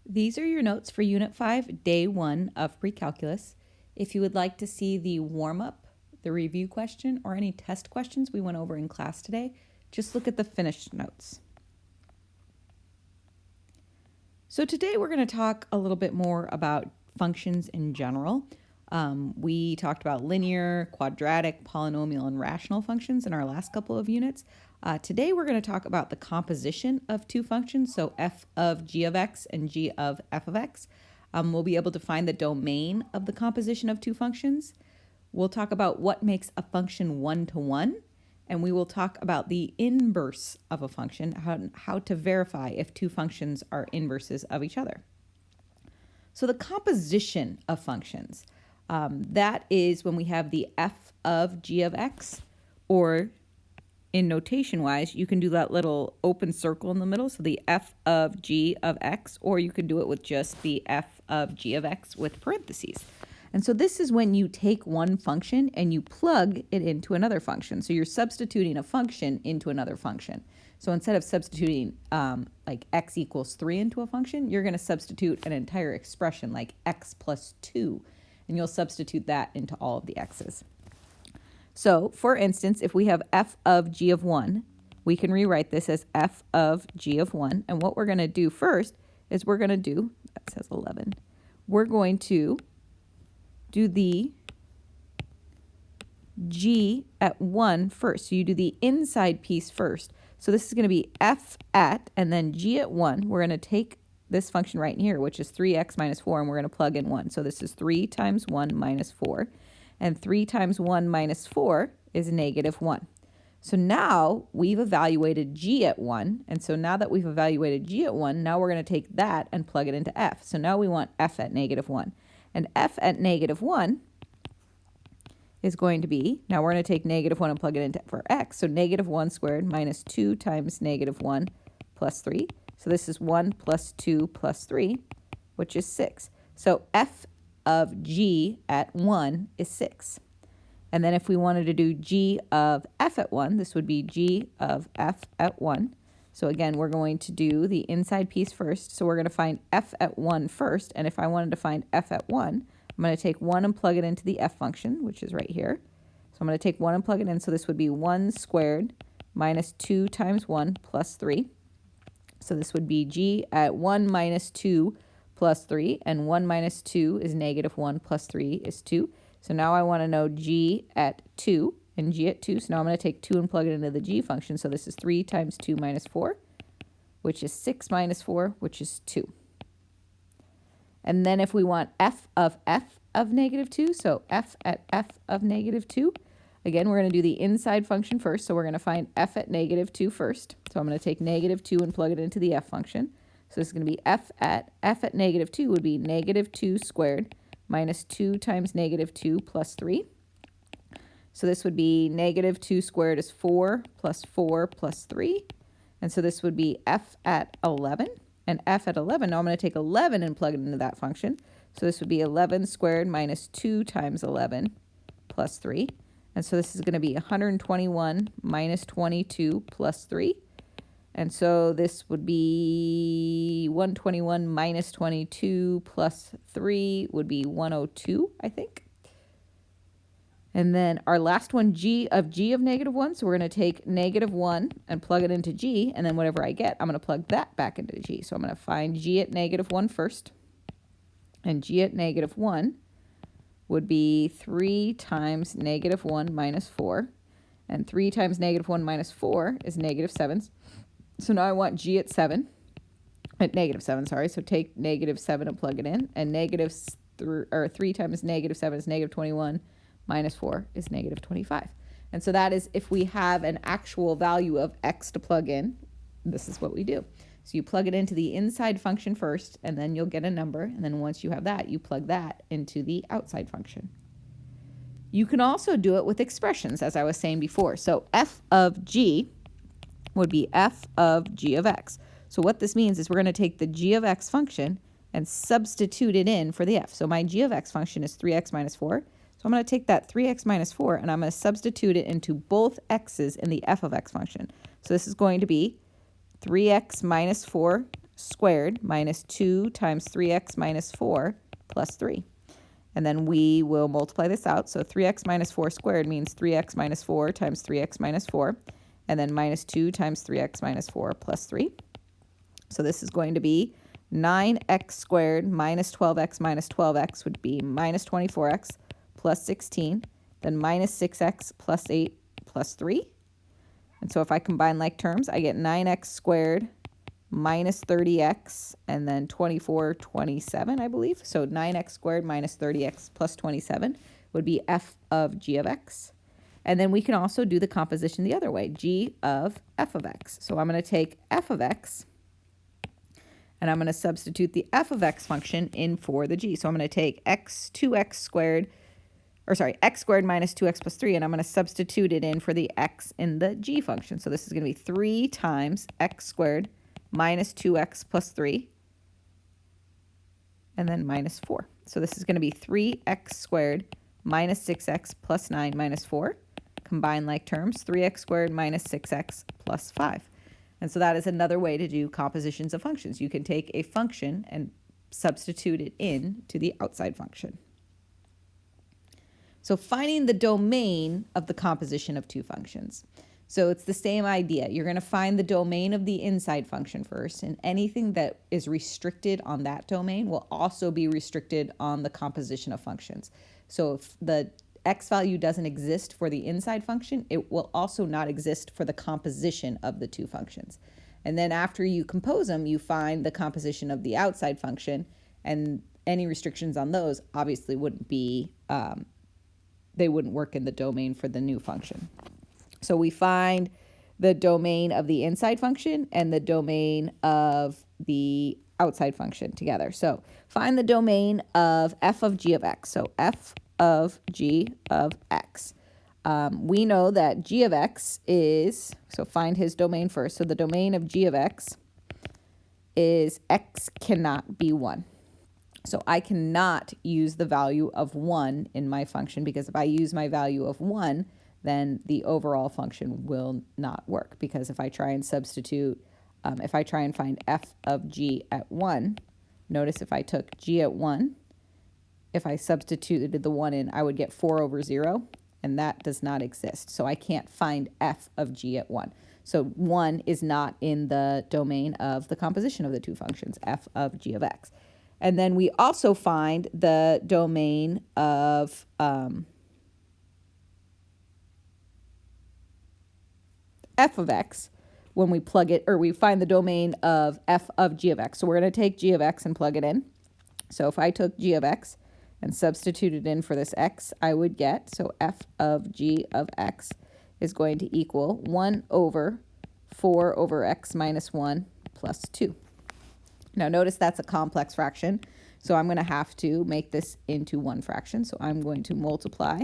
These are your notes for Unit 5, Day 1 of PreCalculus. If you would like to see the warm-up, the review question, or any test questions we went over in class today, just look at the finished notes. So today we're going to talk a little bit more about functions in general. We talked about linear, quadratic, polynomial, and rational functions in our last couple of units. Today we're going to talk about the composition of two functions, so f of g of x and g of f of x. We'll be able to find the domain of the composition of two functions. We'll talk about what makes a function one-to-one, and we will talk about the inverse of a function, how to verify if two functions are inverses of each other. So the composition of functions, that is when we have the f of g of x, or in notation wise, you can do that little open circle in the middle, so the f of g of x, or you can do it with just the f of g of x with parentheses. And so this is when you take one function and you plug it into another function. So you're substituting a function into another function. So instead of substituting like x equals 3 into a function, you're going to substitute an entire expression like x plus 2, and you'll substitute that into all of the x's. So, for instance, if we have f of g of 1, we can rewrite this as f of g of 1. And what we're going to do first is we're going to do, that says 11, we're going to do the g at 1 first. So you do the inside piece first. So this is going to be f at, and then g at 1. We're going to take this function right in here, which is 3x minus 4, and we're going to plug in 1. So this is 3 times 1 minus 4. And 3 times 1 minus 4 is negative 1. So now we've evaluated g at 1. And so now that we've evaluated g at 1, now we're going to take that and plug it into f. So now we want f at negative 1. And f at negative 1 is going to be, now we're going to take negative 1 and plug it into for x. So negative 1 squared minus 2 times negative 1 plus 3. So this is 1 plus 2 plus 3, which is 6. So f of g at 1 is 6. And then if we wanted to do g of f at 1, this would be g of f at 1. So again, we're going to do the inside piece first. So we're going to find f at 1 first. And if I wanted to find f at 1, I'm going to take 1 and plug it into the f function, which is right here. So I'm going to take 1 and plug it in. So this would be 1 squared minus 2 times 1 plus 3. So this would be g at 1 minus 2 plus 3, and 1 minus 2 is negative 1 plus 3 is 2. So now I want to know g at 2 and g at 2. So now I'm going to take 2 and plug it into the g function. So this is 3 times 2 minus 4, which is 6 minus 4, which is 2. And then if we want f of negative 2, so f at f of negative 2, again, we're going to do the inside function first. So we're going to find f at negative 2 first. So I'm going to take negative 2 and plug it into the f function. So this is going to be f at negative 2 would be negative 2 squared minus 2 times negative 2 plus 3. So this would be negative 2 squared is 4 plus 4 plus 3. And so this would be f at 11. And f at 11, now I'm going to take 11 and plug it into that function. So this would be 11 squared minus 2 times 11 plus 3. And so this is going to be 121 minus 22 plus 3. And so this would be 121 minus 22 plus 3 would be 102, I think. And then our last one, g of negative 1. So we're going to take negative 1 and plug it into g. And then whatever I get, I'm going to plug that back into g. So I'm going to find g at negative 1 first. And g at negative 1 would be 3 times negative 1 minus 4. And 3 times negative 1 minus 4 is negative 7. So now I want g at negative 7, sorry. So take negative 7 and plug it in. And 3 times negative 7 is negative 21 minus 4 is negative 25. And so that is if we have an actual value of x to plug in, this is what we do. So you plug it into the inside function first, and then you'll get a number. And then once you have that, you plug that into the outside function. You can also do it with expressions, as I was saying before. So f of g would be f of g of x. So what this means is we're going to take the g of x function and substitute it in for the f. So my g of x function is 3x minus 4. So I'm going to take that 3x minus 4 and I'm going to substitute it into both x's in the f of x function. So this is going to be 3x minus 4 squared minus 2 times 3x minus 4 plus 3. And then we will multiply this out. So 3x minus 4 squared means 3x minus 4 times 3x minus 4. And then minus 2 times 3x minus 4 plus 3. So this is going to be 9x squared minus 12x would be minus 24x plus 16. Then minus 6x plus 8 plus 3. And so if I combine like terms, I get 9x squared minus 30x, and then 27, I believe. So 9x squared minus 30x plus 27 would be f of g of x. And then we can also do the composition the other way, g of f of x. So I'm going to take f of x, and I'm going to substitute the f of x function in for the g. So I'm going to take x squared minus 2x plus 3, and I'm going to substitute it in for the x in the g function. So this is going to be 3 times x squared minus 2x plus 3, and then minus 4. So this is going to be 3x squared minus 6x plus 9 minus 4. Combine like terms, 3x squared minus 6x plus 5. And so that is another way to do compositions of functions. You can take a function and substitute it in to the outside function. So finding the domain of the composition of two functions. So it's the same idea. You're going to find the domain of the inside function first, and anything that is restricted on that domain will also be restricted on the composition of functions. So if the x value doesn't exist for the inside function, it will also not exist for the composition of the two functions. And then after you compose them, you find the composition of the outside function, and any restrictions on those obviously wouldn't be, they wouldn't work in the domain for the new function. So we find the domain of the inside function and the domain of the outside function together. So find the domain of f of g of x. So f of g of x. We know that g of x is, so find his domain first. So the domain of g of x is x cannot be 1. So I cannot use the value of 1 in my function, because if I use my value of 1, then the overall function will not work. Because if I try and substitute, if I try and find f of g at 1, notice if I took g at 1, if I substituted the 1 in, I would get 4 over 0, and that does not exist. So I can't find f of g at 1. So 1 is not in the domain of the composition of the two functions, f of g of x. And then we also find the domain of f of x when we plug it, or we find the domain of f of g of x. So we're going to take g of x and plug it in. So if I took g of x and substituted in for this x, I would get, so f of g of x is going to equal 1 over 4 over x minus 1 plus 2. Now notice that's a complex fraction, so I'm going to have to make this into one fraction. So I'm going to multiply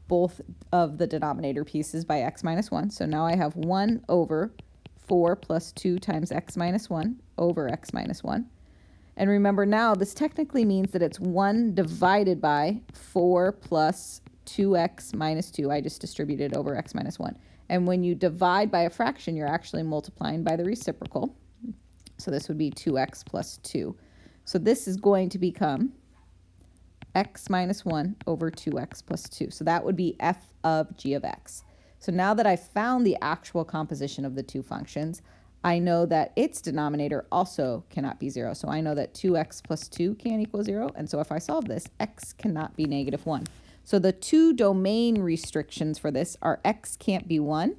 both of the denominator pieces by x minus 1. So now I have 1 over 4 plus 2 times x minus 1 over x minus 1. And remember now, this technically means that it's 1 divided by 4 plus 2x minus 2. I just distributed over x minus 1. And when you divide by a fraction, you're actually multiplying by the reciprocal. So this would be 2x plus 2. So this is going to become x minus 1 over 2x plus 2. So that would be f of g of x. So now that I've found the actual composition of the two functions, I know that its denominator also cannot be 0. So I know that 2x plus 2 can't equal 0. And so if I solve this, x cannot be negative 1. So the two domain restrictions for this are x can't be 1,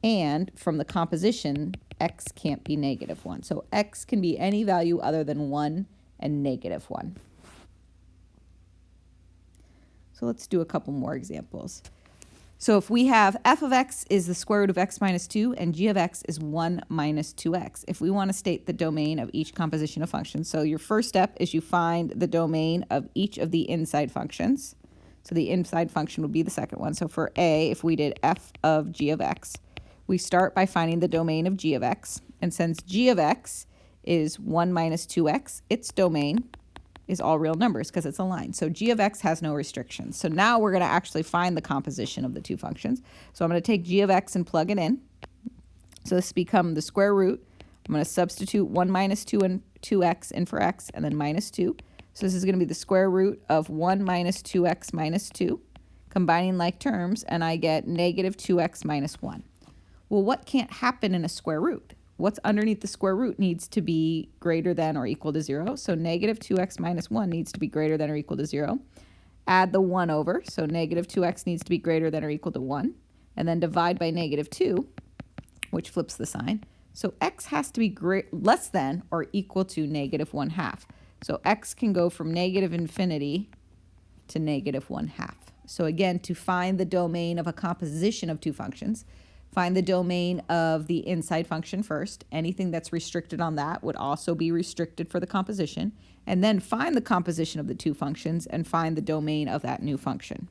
and from the composition, x can't be negative 1. So x can be any value other than 1 and negative 1. So let's do a couple more examples. So if we have f of x is the square root of x minus 2 and g of x is 1 minus 2x, if we want to state the domain of each composition of functions, so your first step is you find the domain of each of the inside functions. So the inside function would be the second one. So for a, if we did f of g of x, we start by finding the domain of g of x. And since g of x is 1 minus 2x, its domain is all real numbers because it's a line. So g of x has no restrictions. So now we're going to actually find the composition of the two functions. So I'm going to take g of x and plug it in. So this becomes the square root I'm going to substitute 1 minus 2 and 2x in for x, and then minus 2. So this is going to be the square root of 1 minus 2x minus 2, combining like terms, and I get negative 2x minus 1. Well, what can't happen in a square root? What's underneath the square root needs to be greater than or equal to 0. So negative 2x minus 1 needs to be greater than or equal to 0. Add the 1 over, so negative 2x needs to be greater than or equal to 1. And then divide by negative 2, which flips the sign. So x has to be less than or equal to negative 1/2. So x can go from negative infinity to negative 1/2. So again, to find the domain of a composition of two functions, find the domain of the inside function first. Anything that's restricted on that would also be restricted for the composition. And then find the composition of the two functions and find the domain of that new function.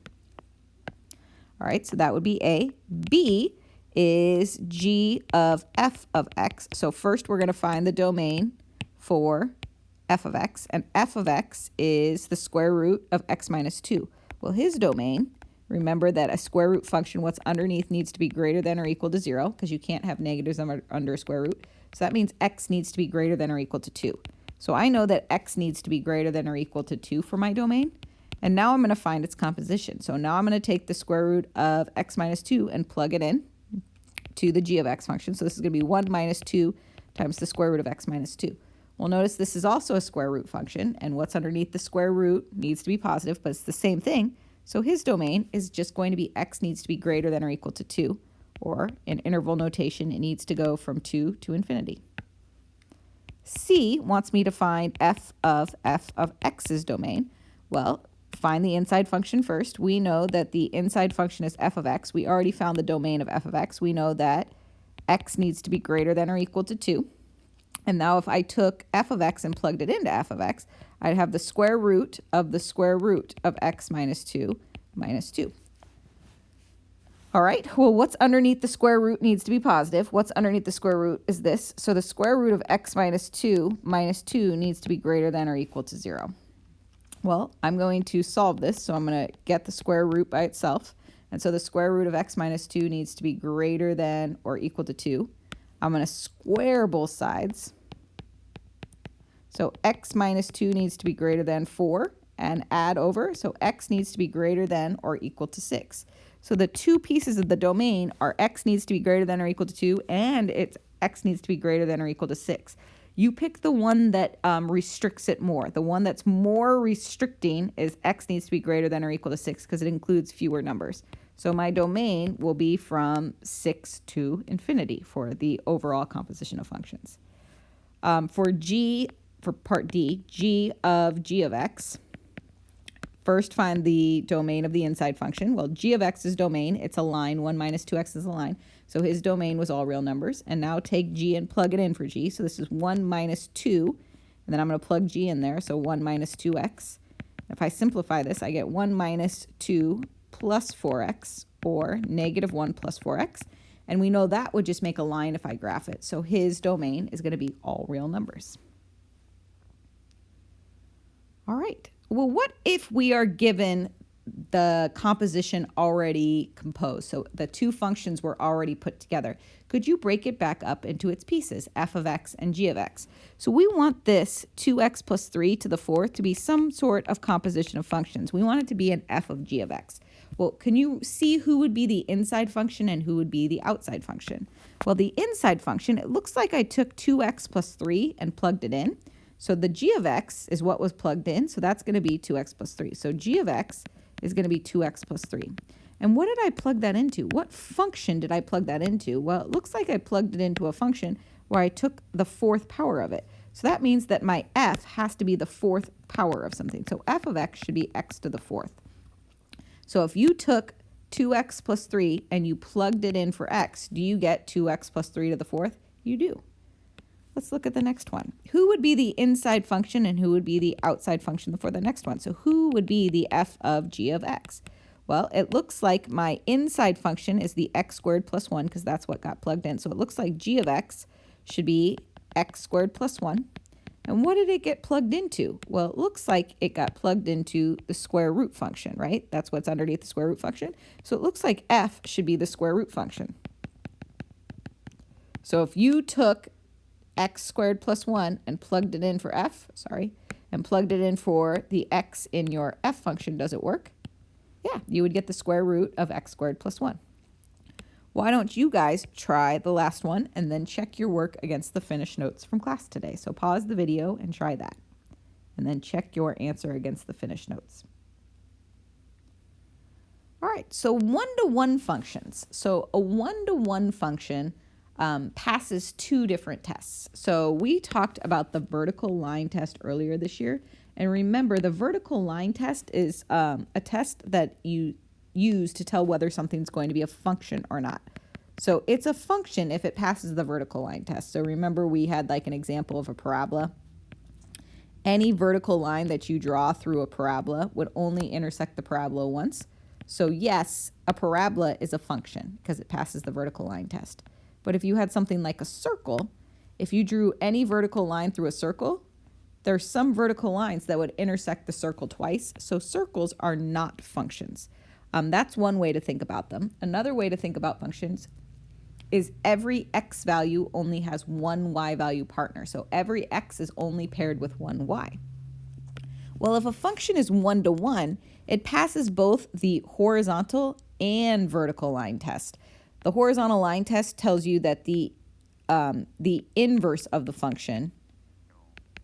All right, so that would be A. B is g of f of x. So first we're going to find the domain for f of x. And f of x is the square root of x minus 2. Well, his domain, remember that a square root function, what's underneath needs to be greater than or equal to 0, because you can't have negatives under a square root. So that means x needs to be greater than or equal to 2. So I know that x needs to be greater than or equal to 2 for my domain. And now I'm going to find its composition. So now I'm going to take the square root of x minus 2 and plug it in to the g of x function. So this is going to be 1 minus 2 times the square root of x minus 2. Well, notice this is also a square root function, and what's underneath the square root needs to be positive, but it's the same thing. So his domain is just going to be x needs to be greater than or equal to 2, or in interval notation, it needs to go from 2 to infinity. C wants me to find f of x's domain. Well, find the inside function first. We know that the inside function is f of x. We already found the domain of f of x. We know that x needs to be greater than or equal to 2. And now if I took f of x and plugged it into f of x, I'd have the square root of x minus 2 minus 2. All right, well, what's underneath the square root needs to be positive. What's underneath the square root is this. So the square root of x minus 2 needs to be greater than or equal to 0. Well, I'm going to solve this, so I'm going to get the square root by itself. And so the square root of x minus 2 needs to be greater than or equal to 2. I'm going to square both sides. So x minus 2 needs to be greater than 4 and add over. So x needs to be greater than or equal to 6. So the two pieces of the domain are x needs to be greater than or equal to 2 and x needs to be greater than or equal to 6. You pick the one that restricts it more. The one that's more restricting is x needs to be greater than or equal to 6 because it includes fewer numbers. So my domain will be from 6 to infinity for the overall composition of functions. For part D, g of x, first find the domain of the inside function. Well, g of x's domain, it's a line. 1 minus 2x is a line. So his domain was all real numbers. And now take g and plug it in for g. So this is 1 minus 2. And then I'm going to plug g in there. So 1 minus 2x. If I simplify this, I get 1 minus 2 plus 4x, or negative 1 plus 4x. And we know that would just make a line if I graph it. So his domain is going to be all real numbers. All right. Well, what if we are given the composition already composed? So the two functions were already put together. Could you break it back up into its pieces, f of x and g of x? So we want this 2x plus 3 to the fourth to be some sort of composition of functions. We want it to be an f of g of x. Well, can you see who would be the inside function and who would be the outside function? Well, the inside function, it looks like I took 2x plus 3 and plugged it in. So the g of x is what was plugged in, so that's going to be 2x plus 3. So g of x is going to be 2x plus 3. And what did I plug that into? What function did I plug that into? Well, it looks like I plugged it into a function where I took the fourth power of it. So that means that my f has to be the fourth power of something. So f of x should be x to the fourth. So if you took 2x plus 3 and you plugged it in for x, do you get 2x plus 3 to the fourth? You do. Let's look at the next one. Who would be the inside function and who would be the outside function for the next one? So who would be the f of g of x? Well, it looks like my inside function is the x squared plus 1 because that's what got plugged in. So it looks like g of x should be x squared plus 1. And what did it get plugged into? Well, it looks like it got plugged into the square root function, right? That's what's underneath the square root function. So it looks like f should be the square root function. So if you took x squared plus 1 and plugged it in for and plugged it in for the x in your f function, does it work? Yeah, you would get the square root of x squared plus 1. Why don't you guys try the last one and then check your work against the finished notes from class today? So pause the video and try that. And then check your answer against the finished notes. All right, so one-to-one functions. So a one-to-one function passes two different tests. So we talked about the vertical line test earlier this year. And remember, the vertical line test is a test that you use to tell whether something's going to be a function or not. So it's a function if it passes the vertical line test. So remember we had like an example of a parabola. Any vertical line that you draw through a parabola would only intersect the parabola once. So yes, a parabola is a function because it passes the vertical line test. But if you had something like a circle, if you drew any vertical line through a circle, there's some vertical lines that would intersect the circle twice. So circles are not functions. That's one way to think about them. Another way to think about functions is every x value only has one y value partner. So every x is only paired with one y. Well, if a function is one-to-one, it passes both the horizontal and vertical line test. The horizontal line test tells you that the inverse of the function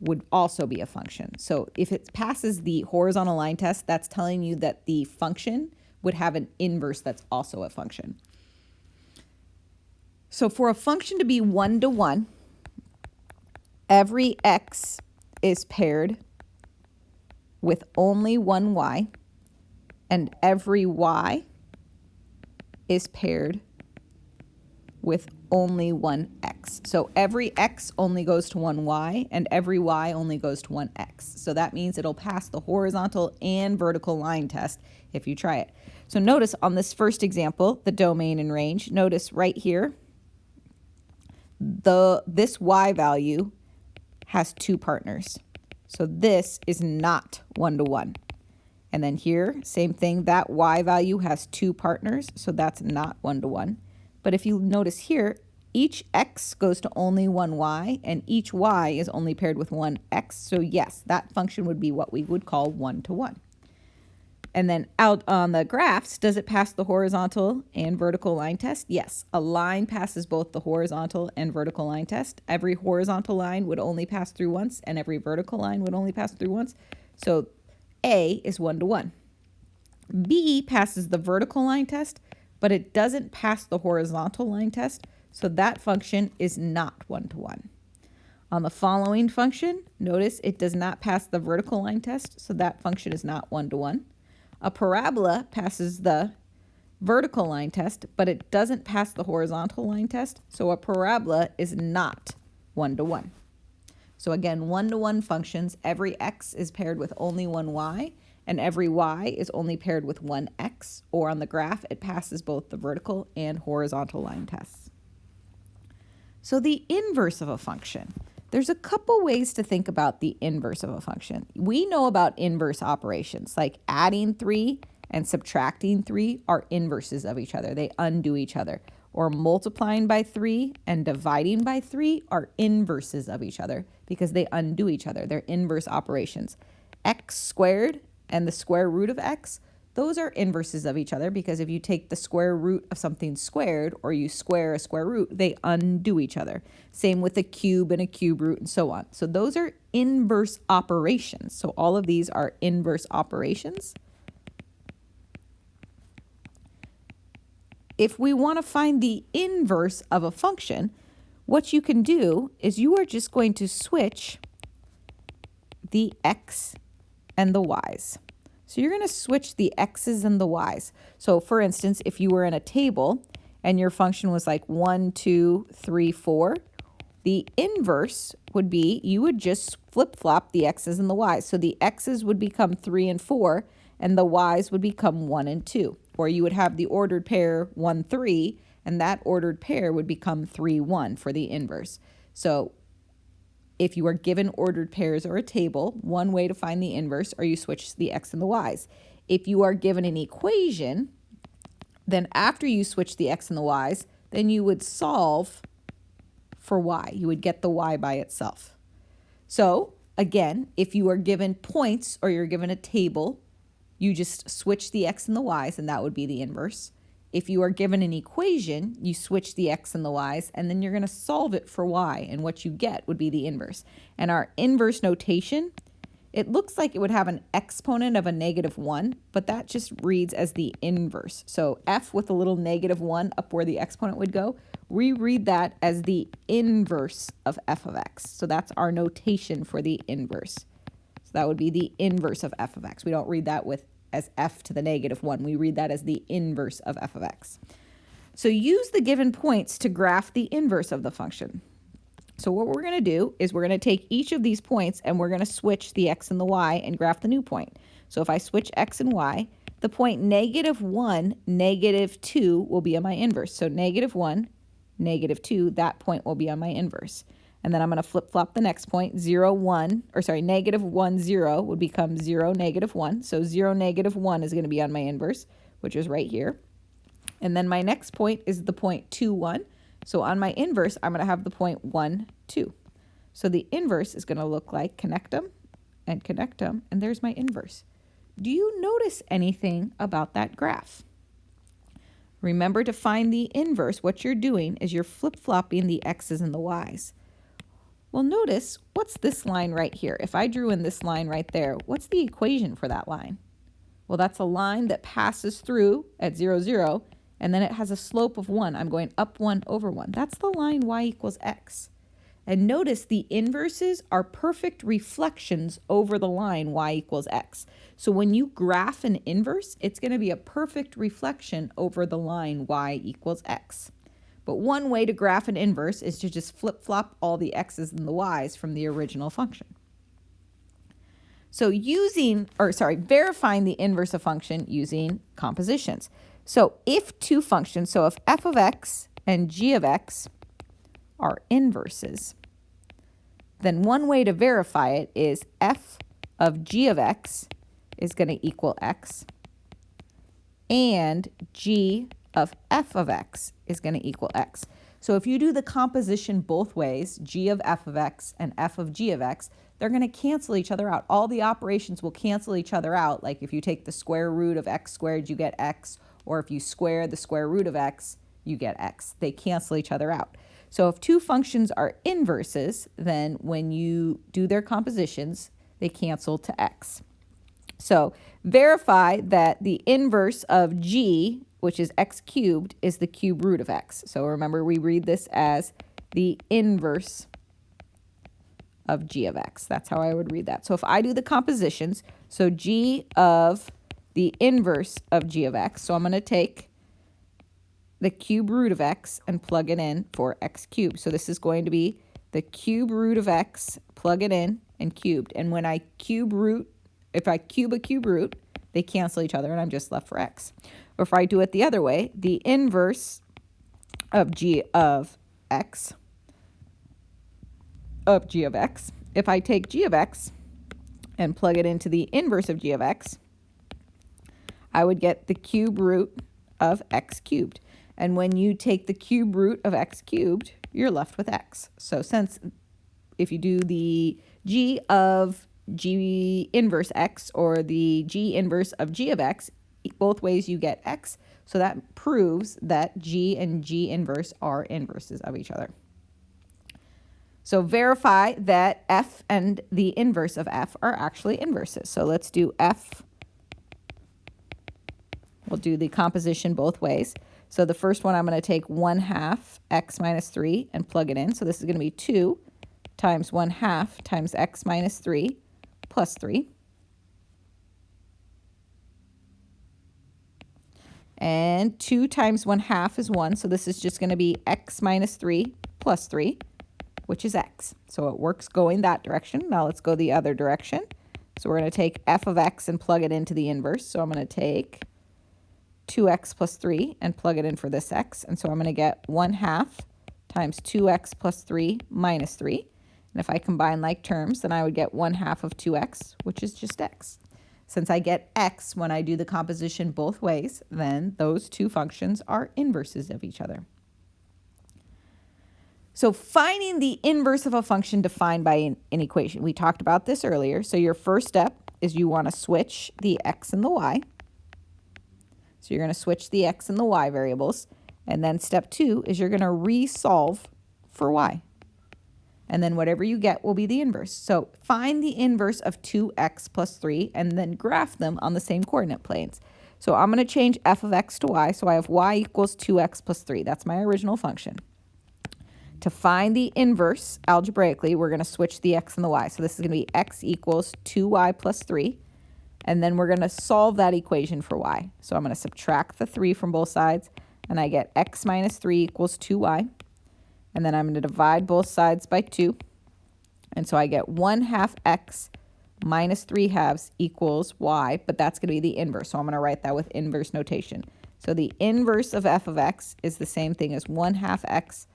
would also be a function. So if it passes the horizontal line test, that's telling you that the function would have an inverse that's also a function. So for a function to be one-to-one, every x is paired with only one y, and every y is paired with only one x. So every x only goes to one y, and every y only goes to one x. So that means it'll pass the horizontal and vertical line test if you try it. So notice on this first example, the domain and range, notice right here, this y value has two partners. So this is not one-to-one. And then here, same thing, that y value has two partners, so that's not one-to-one. But if you notice here, each x goes to only one y, and each y is only paired with one x. So yes, that function would be what we would call one-to-one. And then out on the graphs, does it pass the horizontal and vertical line test? Yes, a line passes both the horizontal and vertical line test. Every horizontal line would only pass through once, and every vertical line would only pass through once. So A is one-to-one. B passes the vertical line test, but it doesn't pass the horizontal line test, so that function is not one-to-one. On the following function, notice it does not pass the vertical line test, so that function is not one-to-one. A parabola passes the vertical line test, but it doesn't pass the horizontal line test, so a parabola is not one-to-one. So again, one-to-one functions, every x is paired with only one y, and every y is only paired with one x, or on the graph, it passes both the vertical and horizontal line tests. So the inverse of a function. There's a couple ways to think about the inverse of a function. We know about inverse operations, like adding 3 and subtracting 3 are inverses of each other. They undo each other. Or multiplying by 3 and dividing by 3 are inverses of each other because they undo each other. They're inverse operations. X squared and the square root of x, those are inverses of each other because if you take the square root of something squared or you square a square root, they undo each other. Same with a cube and a cube root and so on. So those are inverse operations. So all of these are inverse operations. If we want to find the inverse of a function, what you can do is you are just going to switch the x and the y's. So you're going to switch the x's and the y's. So for instance, if you were in a table and your function was like 1, 2, 3, 4, the inverse would be you would just flip-flop the x's and the y's. So the x's would become 3 and 4, and the y's would become 1 and 2. Or you would have the ordered pair 1, 3, and that ordered pair would become 3, 1 for the inverse. So if you are given ordered pairs or a table, one way to find the inverse are you switch the x and the y's. If you are given an equation, then after you switch the x and the y's, then you would solve for y. You would get the y by itself. So again, if you are given points or you're given a table, you just switch the x and the y's, and that would be the inverse. If you are given an equation, you switch the x and the y's, and then you're going to solve it for y, and what you get would be the inverse. And our inverse notation, it looks like it would have an exponent of a -1, but that just reads as the inverse. So f with a little -1 up where the exponent would go, we read that as the inverse of f of x. So that's our notation for the inverse. So that would be the inverse of f of x. We don't read that as f to the -1. We read that as the inverse of f of x. So use the given points to graph the inverse of the function. So what we're going to do is we're going to take each of these points and we're going to switch the x and the y and graph the new point. So if I switch x and y, the point -1, -2 will be on my inverse. So -1, -2, that point will be on my inverse. And then I'm going to flip-flop the next point, 0, 1, or sorry, -1, 0 would become 0, -1. So 0, -1 is going to be on my inverse, which is right here. And then my next point is the point 2, 1. So on my inverse, I'm going to have the point 1, 2. So the inverse is going to look like connect them, and there's my inverse. Do you notice anything about that graph? Remember, to find the inverse, what you're doing is you're flip-flopping the x's and the y's. Well, notice, what's this line right here? If I drew in this line right there, what's the equation for that line? Well, that's a line that passes through at 0, 0, and then it has a slope of 1. I'm going up 1 over 1. That's the line y equals x. And notice the inverses are perfect reflections over the line y equals x. So when you graph an inverse, it's going to be a perfect reflection over the line y equals x. But one way to graph an inverse is to just flip-flop all the x's and the y's from the original function. So verifying the inverse of function using compositions. So if two functions, so if f of x and g of x are inverses, then one way to verify it is f of g of x is going to equal x, and g of f of x is going to equal x. So if you do the composition both ways, g of f of x and f of g of x, they're going to cancel each other out. All the operations will cancel each other out. Like if you take the square root of x squared, you get x, or if you square the square root of x, you get x. They cancel each other out. So if two functions are inverses, then when you do their compositions, they cancel to x. So verify that the inverse of g, which is x cubed, is the cube root of x. So remember, we read this as the inverse of g of x. That's how I would read that. So if I do the compositions, so g of the inverse of g of x, so I'm going to take the cube root of x and plug it in for x cubed. So this is going to be the cube root of x, plug it in, and cubed. And when I if I cube a cube root, they cancel each other and I'm just left for x. Or if I do it the other way, the inverse of g of x, if I take g of x and plug it into the inverse of g of x, I would get the cube root of x cubed. And when you take the cube root of x cubed, you're left with x. So if you do the g of g inverse x or the g inverse of g of x, both ways you get x. So that proves that g and g inverse are inverses of each other. So verify that f and the inverse of f are actually inverses. So let's do f. We'll do the composition both ways. So the first one, I'm going to take 1/2 x minus 3 and plug it in. So this is going to be 2 times 1/2 times x minus 3 plus 3. And 2 times 1/2 is 1. So this is just going to be x minus 3 plus 3, which is x. So it works going that direction. Now let's go the other direction. So we're going to take f of x and plug it into the inverse. So I'm going to take 2x plus 3 and plug it in for this x. And so I'm going to get 1/2 times 2x plus 3 minus 3. And if I combine like terms, then I would get 1/2 of 2x, which is just x. Since I get x when I do the composition both ways, then those two functions are inverses of each other. So finding the inverse of a function defined by an equation. We talked about this earlier. So your first step is you want to switch the x and the y. So you're going to switch the x and the y variables. And then step 2 is you're going to resolve for y. And then whatever you get will be the inverse. So find the inverse of 2x plus 3 and then graph them on the same coordinate planes. So I'm going to change f of x to y. So I have y equals 2x plus 3. That's my original function. To find the inverse algebraically, we're going to switch the x and the y. So this is going to be x equals 2y plus 3. And then we're going to solve that equation for y. So I'm going to subtract the 3 from both sides, and I get x minus 3 equals 2y. And then I'm going to divide both sides by 2. And so I get 1/2 x minus 3/2 equals y, but that's going to be the inverse. So I'm going to write that with inverse notation. So the inverse of f of x is the same thing as 1/2 x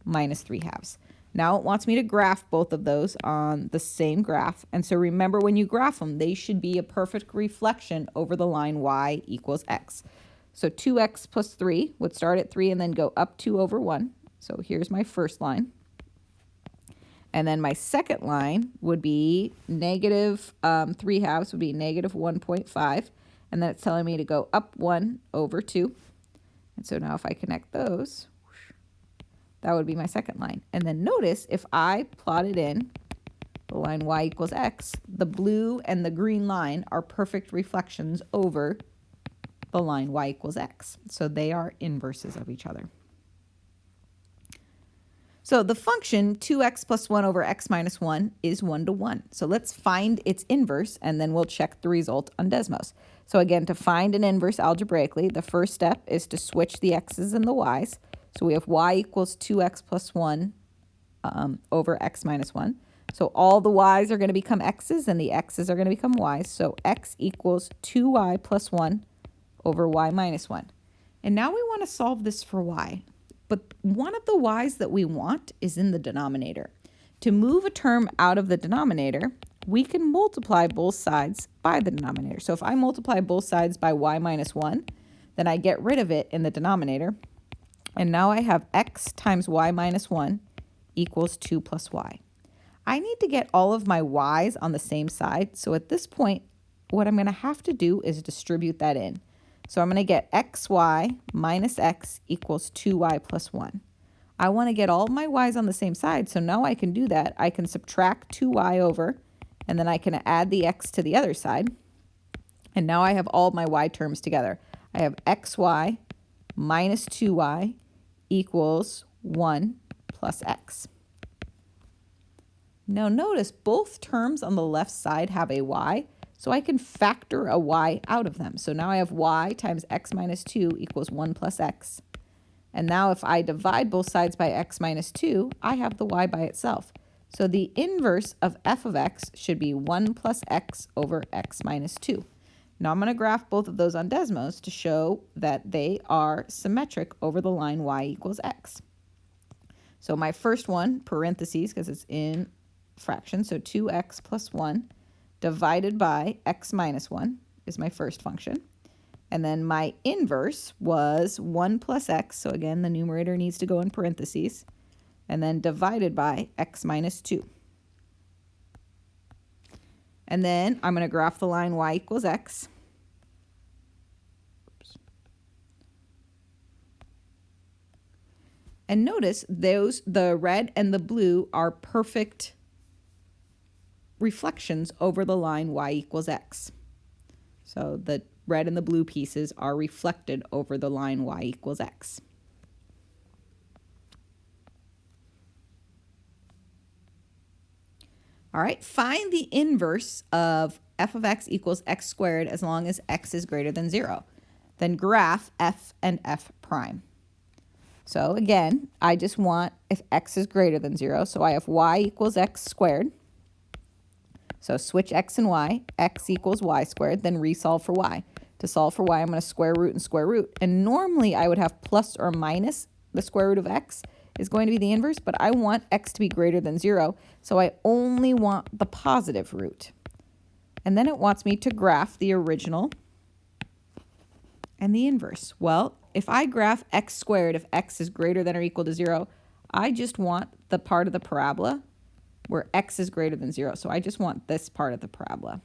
minus 3/2. Now it wants me to graph both of those on the same graph. And so remember, when you graph them, they should be a perfect reflection over the line y equals x. So 2x plus 3 would start at 3 and then go up 2 over 1. So here's my first line. And then my second line would be negative 3/2 would be negative 1.5. And then it's telling me to go up 1 over 2. And so now if I connect those, that would be my second line. And then notice if I plotted in the line y equals x, the blue and the green line are perfect reflections over the line y equals x. So they are inverses of each other. So the function 2x plus 1 over x minus 1 is 1 to 1. So let's find its inverse, and then we'll check the result on Desmos. So again, to find an inverse algebraically, the first step is to switch the x's and the y's. So we have y equals 2x plus 1 over x minus 1. So all the y's are going to become x's and the x's are going to become y's. So x equals 2y plus 1 over y minus 1. And now we want to solve this for y. But one of the y's that we want is in the denominator. To move a term out of the denominator, we can multiply both sides by the denominator. So if I multiply both sides by y minus 1, then I get rid of it in the denominator. And now I have x times y minus 1 equals 2 plus y. I need to get all of my y's on the same side. So at this point, what I'm going to have to do is distribute that in. So I'm going to get xy minus x equals 2y plus 1. I want to get all of my y's on the same side. So now I can do that. I can subtract 2y over, and then I can add the x to the other side. And now I have all of my y terms together. I have xy minus 2y equals 1 plus x. Now notice both terms on the left side have a y, so I can factor a y out of them. So now I have y times x minus 2 equals 1 plus x. And now if I divide both sides by x minus 2, I have the y by itself. So the inverse of f of x should be 1 plus x over x minus 2. Now I'm going to graph both of those on Desmos to show that they are symmetric over the line y equals x. So my first one, parentheses, because it's in fraction, so 2x plus 1 divided by x minus 1 is my first function. And then my inverse was 1 plus x, so again, the numerator needs to go in parentheses, and then divided by x minus 2. And then I'm going to graph the line y equals x. And notice the red and the blue are perfect reflections over the line y equals x. So the red and the blue pieces are reflected over the line y equals x. All right, find the inverse of f of x equals x squared as long as x is greater than 0. Then graph f and f prime. So again, I just want if x is greater than 0. So I have y equals x squared. So switch x and y, x equals y squared, then resolve for y. To solve for y, I'm going to square root and square root. And normally I would have plus or minus the square root of x is going to be the inverse, but I want x to be greater than 0, so I only want the positive root. And then it wants me to graph the original and the inverse. Well, if I graph x squared, if x is greater than or equal to 0, I just want the part of the parabola where x is greater than 0. So I just want this part of the parabola.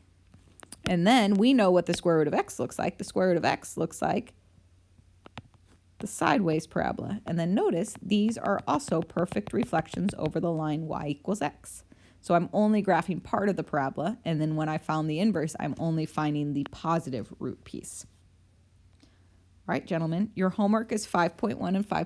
And then we know what the square root of x looks like. The square root of x looks like the sideways parabola. And then notice these are also perfect reflections over the line y equals x. So I'm only graphing part of the parabola, and then when I found the inverse, I'm only finding the positive root piece. All right, gentlemen, your homework is 5.1 and 5.